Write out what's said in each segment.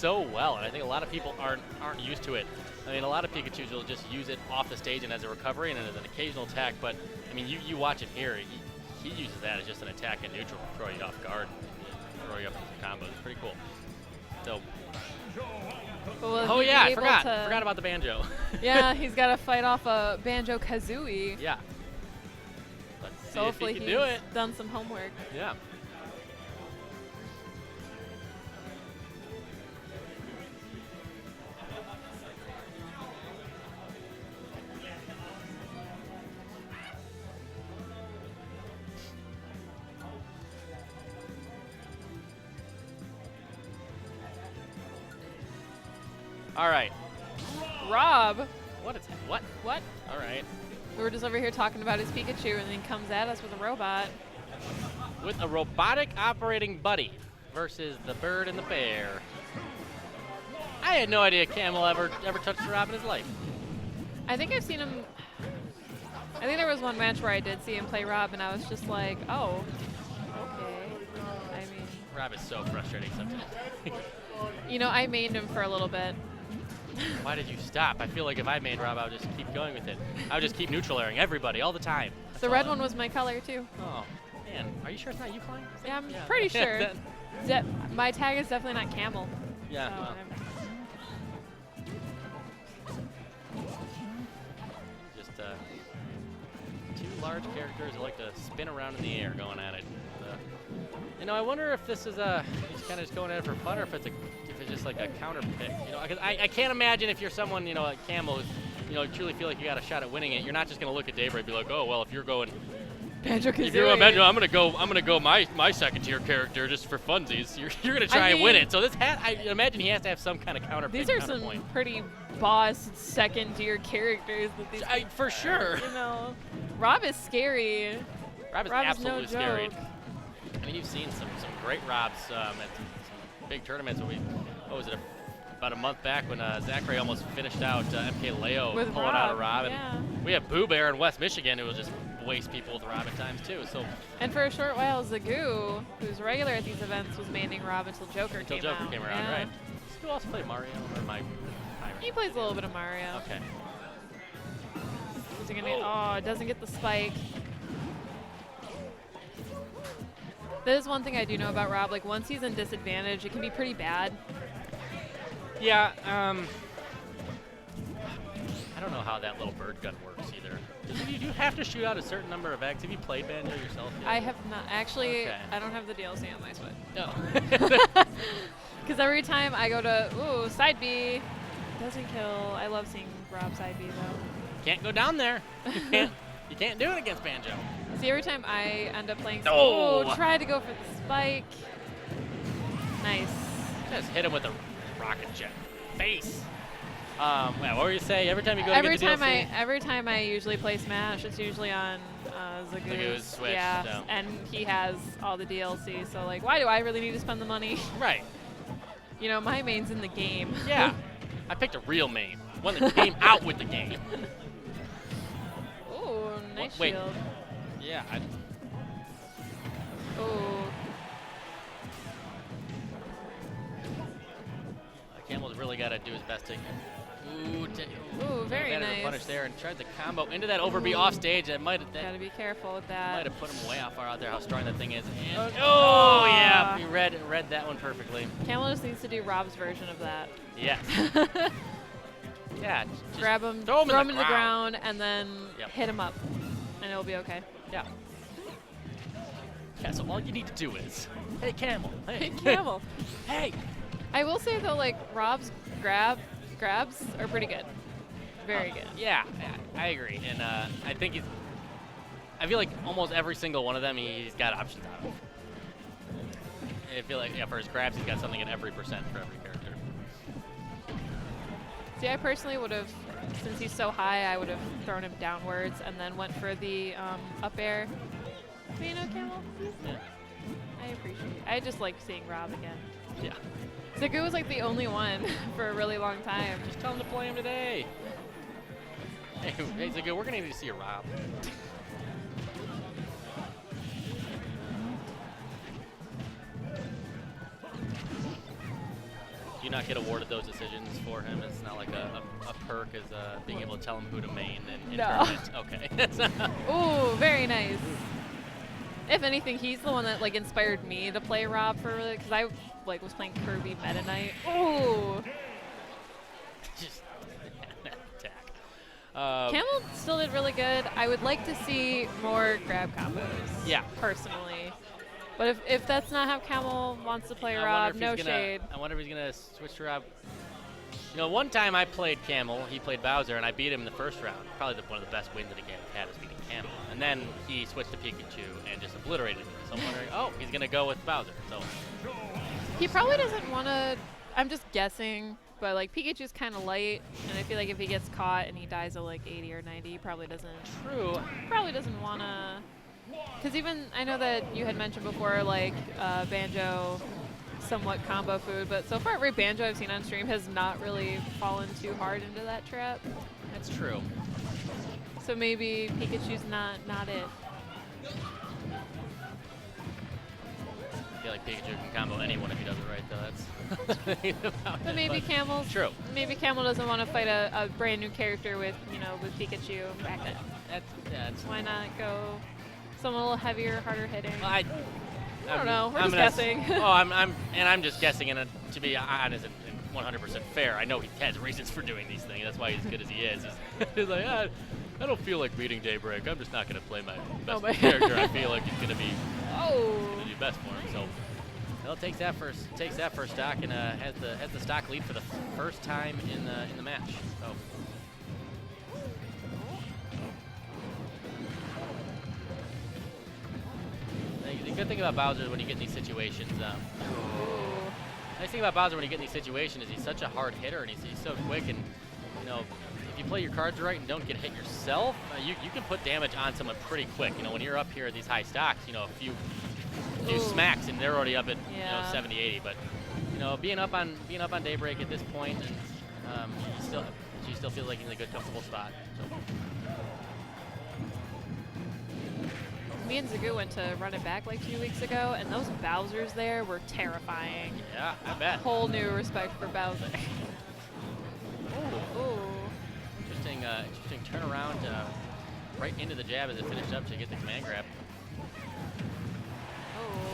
so well, and I think a lot of people aren't used to it. I mean, a lot of Pikachus will just use it off the stage and as a recovery and as an occasional attack, but I mean, you watch him here, he uses that as just an attack in neutral to throw you off guard, throw you up into combos. It's pretty cool. So, oh yeah, I forgot about the Banjo. Yeah, he's got to fight off a Banjo Kazooie. Yeah. Let's see So if hopefully he can he's do it. done some homework. Yeah. All right. Rob. What? What? All right. We were just over here talking about his Pikachu, and then he comes at us with a robot. With a robotic operating buddy versus the bird and the bear. I had no idea Camel ever touched a Rob in his life. I think I've seen him. I think there was one match where I did see him play Rob, and I was just like, oh, okay. I mean, Rob is so frustrating sometimes. you know, I mained him for a little bit. Why did you stop? I feel like if I made Rob, I would just keep going with it. I would just keep neutral airing everybody all the time. That's The red one was my color, too. Oh, man. Are you sure it's not you flying? Yeah, I'm pretty sure. My tag is definitely not Camel. Yeah. So Well. I'm- Just two large characters that like to spin around in the air going at it. You know, I wonder if this is he's kind of just going at it for fun, or if it's just like a counter pick. You know, because I can't imagine if you're someone, you know, like Camel, who's, you know, truly feel like you got a shot at winning it. You're not just gonna look at Daybreak and be like, oh well, if you're going Banjo Kazooie. If you're going Banjo, I'm gonna go my second tier character just for funsies. You're gonna try and win it. So this I imagine he has to have some kind of counter. These are some pretty boss second tier characters that these. For sure. You know, Rob is scary. Rob is Rob absolutely is no scary. joke. I mean, you've seen some great Robs at some big tournaments. What was it? About a month back when Zachary almost finished out MK Leo With pulling out a Rob, Rob. yeah. And we have Boo Bear in West Michigan who will just waste people with Rob at times too. So. And for a short while, Zagoo, who's regular at these events, was maining Rob until Joker came out. Until Joker came around, right? Who else played Mario or my Pirate? He plays a little bit of Mario. Okay. Is he gonna oh, it doesn't get the spike. That is one thing I do know about Rob. Like, once he's in disadvantage, it can be pretty bad. Yeah, I don't know how that little bird gun works either. You do have to shoot out a certain number of eggs. Have you played Banjo yourself yet? I have not. Actually, Okay. I don't have the DLC on my Switch. No. Because every time I go to, side B, doesn't kill. I love seeing Rob side B, though. Can't go down there. You can't do it against Banjo. See, every time I end up playing, No! try to go for the spike. Nice. Just hit him with a rocket jet. Face. What were you say? Every time you go to Every get the DLC? every time I usually play Smash, it's usually on Zagoo's. Zagoo's Switch, yeah, so. and he has all the DLC. So like, why do I really need to spend the money? Right. You know, my main's in the game. Yeah. I picked a real main. One that came out with the game. Ooh, nice Wait. shield. Yeah. Ooh. Camel's really got to do his best to. Ooh, very nice. Punish there and tried the combo into that over B off stage. That might have. Gotta be careful with that. Might have put him way off far out there. How strong that thing is. And Oh. Yeah, he read that one perfectly. Camel just needs to do Rob's version of that. Yes. Yeah. Just Grab him, throw him in the ground, and then Yep. hit him up, and it'll be okay. Yeah. Yeah. So all you need to do is, hey Camel. Hey Camel. Hey. I will say though, like Rob's grabs are pretty good. Very good. Yeah, I agree, and I think I feel like almost every single one of them he's got options out of. I feel like for his grabs he's got something at every percent for every character. See, I personally would have, since he's so high, I would have thrown him downwards and then went for the up air. But you know, Camel, Yeah. I appreciate it. I just like seeing Rob again. Yeah. Zagoo was like the only one for a really long time. Just tell him to play him today. Hey Zagoo, we're gonna need to see a Rob. Do you not get awarded those decisions for him? It's not like a perk as being able to tell him who to main in No. tournaments. Okay. Ooh, very nice. If anything, he's the one that like inspired me to play Rob for because I like was playing Kirby Meta Knight. Ooh. Just attack. Camel still did really good. I would like to see more grab combos. Yeah. Personally. But if that's not how Camel wants to play Rob, no shade. I wonder if he's gonna switch to Rob. You know, one time I played Camel, he played Bowser, and I beat him in the first round. Probably one of the best wins in the game I've had is beating Camel. And then he switched to Pikachu and just obliterated me. So I'm wondering, oh, he's gonna go with Bowser. So He probably doesn't want to. I'm just guessing, but like Pikachu's kind of light, and I feel like if he gets caught and he dies at like 80 or 90, he probably doesn't. True. Probably doesn't want to. Because even, I know that you had mentioned before, like, Banjo, somewhat combo food, but so far every Banjo I've seen on stream has not really fallen too hard into that trap. That's true. So maybe Pikachu's not it. I feel like Pikachu can combo anyone if he does it right, though. That's But maybe Camel's... True. Maybe Camel doesn't want to fight a brand new character with, you know, with Pikachu back then. That's Why not go someone a little heavier, harder hitting? well, I don't know. We're just guessing. Oh, I'm just guessing, and to be honest and 100% fair, I know he has reasons for doing these things. That's why he's as good as he is. He's like, I don't feel like beating Daybreak. I'm just not going to play my best character. I feel like it's going to be gonna do best for him. So he'll takes that first stock and has the stock lead for the first time in the match. So. The good thing about Bowser is when you get in these situations, nice thing about Bowser when you get in these situations is he's such a hard hitter and he's so quick, and you know, if you play your cards right and don't get hit yourself, you can put damage on someone pretty quick. You know, when you're up here at these high stocks, you know, a few smacks and they're already up at you know 70, 80. But you know, being up on Daybreak at this point, and she still feels like he's in a good, comfortable spot. So. Me and Zagu went to run it back like 2 weeks ago, and those Bowsers there were terrifying. Yeah, I bet. Whole new respect for Bowser. Ooh. Interesting turnaround right into the jab as it finished up to get the command grab.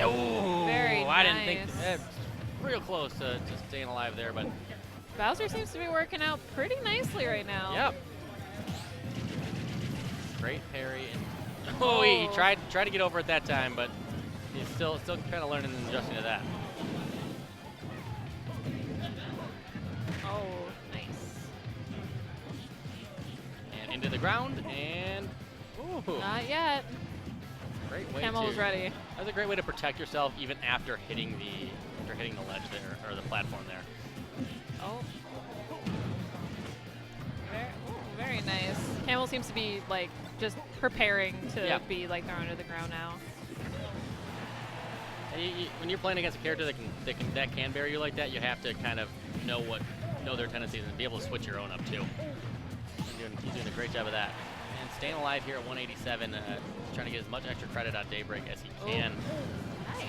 Oh, very nice. I didn't think that's real close to just staying alive there, but Bowser seems to be working out pretty nicely right now. Yep. Great parry. And he tried to get over at that time, but he's still kind of learning and adjusting to that. Oh, nice. And into the ground, and Not yet. Great way Camel was ready. That's a great way to protect yourself even after hitting the ledge there, or the platform there. Oh. Very nice. Camel seems to be like just preparing to be like thrown to the ground now. And when you're playing against a character that can bury you like that, you have to kind of know their tendencies and be able to switch your own up too. He's doing a great job of that. And staying alive here at 187, trying to get as much extra credit on Daybreak as he can. Nice.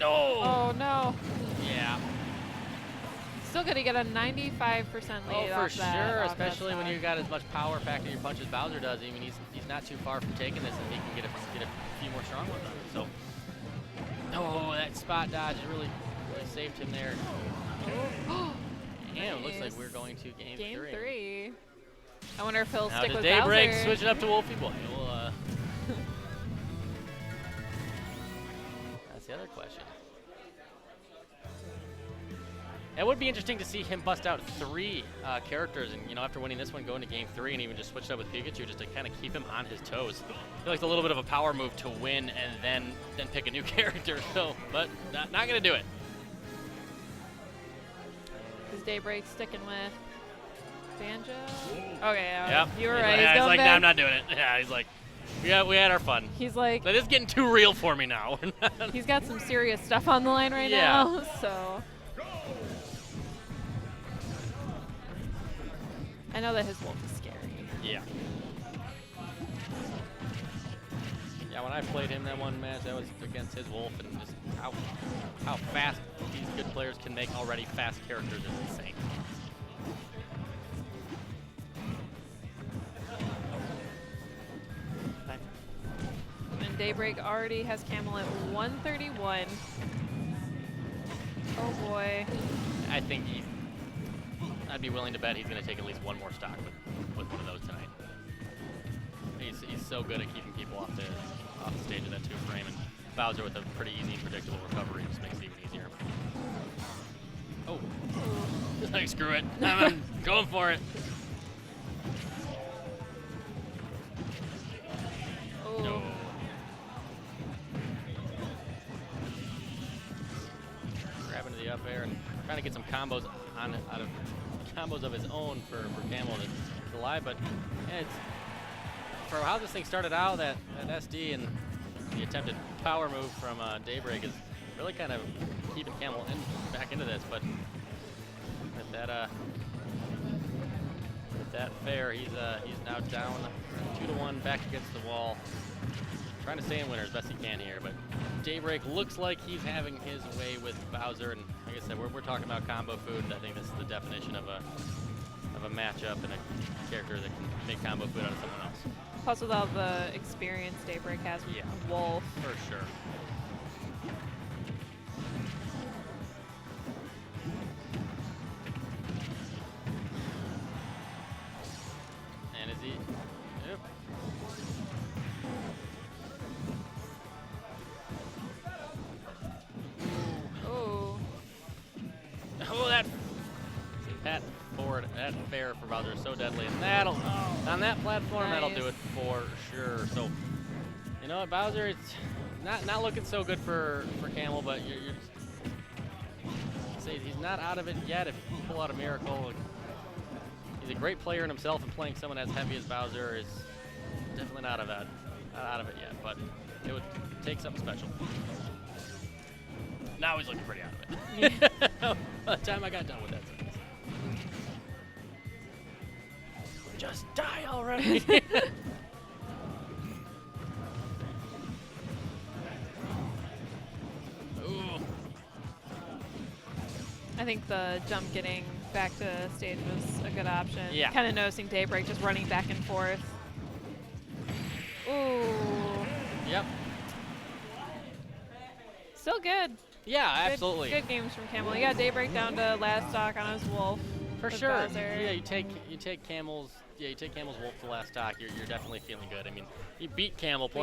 No. Oh no. Yeah. Still gonna get a 95% lead. Oh, for sure, especially when you got as much power packed in your punch as Bowser does. I mean, he's not too far from taking this, and he can get a few more strong ones on him. So, oh, that spot dodge really saved him there. And it looks like we're going to game three. I wonder if he'll now stick with Daybreak Bowser. switch it up to Wolfie Boy? That's the other question. It would be interesting to see him bust out 3 characters, and after winning this one, go into game 3 and even just switch it up with Pikachu just to kind of keep him on his toes. I feel like it's a little bit of a power move to win and then pick a new character. So, but not gonna do it. Is Daybreak sticking with Banjo? Okay, yep. You were right. He's like, back. nah, I'm not doing it. Yeah, he's like, we had our fun. He's like, this is getting too real for me now. He's got some serious stuff on the line right now, so. I know that his wolf is scary. Yeah. Yeah, when I played him that one match, that was against his wolf, and just how fast these good players can make already fast characters is insane. And Daybreak already has Camel at 131. Oh boy. I think I'd be willing to bet he's going to take at least one more stock with one of those tonight. He's so good at keeping people off the stage of that 2-frame, and Bowser with a pretty easy and predictable recovery just makes it even easier. Oh, like screw it, I'm going for it. Oh. No. Grabbing to the up air and trying to get some combos out of combos of his own for Camel to live, but yeah, it's for how this thing started out, that SD and the attempted power move from Daybreak is really kind of keeping Camel back into this, but with that fair, he's now down 2-1 back against the wall, trying to stay in winner as best he can here, but Daybreak looks like he's having his way with Bowser, and like I said, we're talking about combo food, and I think this is the definition of a matchup and a character that can make combo food out of someone else. Plus with all the experience Daybreak has with Wolf. For sure. And is he? Yep. Oh. Oh, that forward, that fair for Bowser is so deadly, and that'll on that platform that'll do it for sure. So, you know what, Bowser, it's not looking so good for Camel, but you're say he's not out of it yet. If you pull out a miracle, he's a great player in himself, and playing someone as heavy as Bowser is definitely not out of it yet. But it would take something special. Now he's looking pretty out of it. By the time I got done with that sentence. Just die already. Ooh. I think the jump getting back to stage was a good option. Yeah. Kind of noticing Daybreak just running back and forth. Ooh. Yep. Still good. Yeah, absolutely. Good games from Camel. Yeah, Daybreak down to last stock on his Wolf. For with sure. Bowser. Yeah, you take Camel's Wolf to last stock. You're definitely feeling good. I mean, he beat Camel playing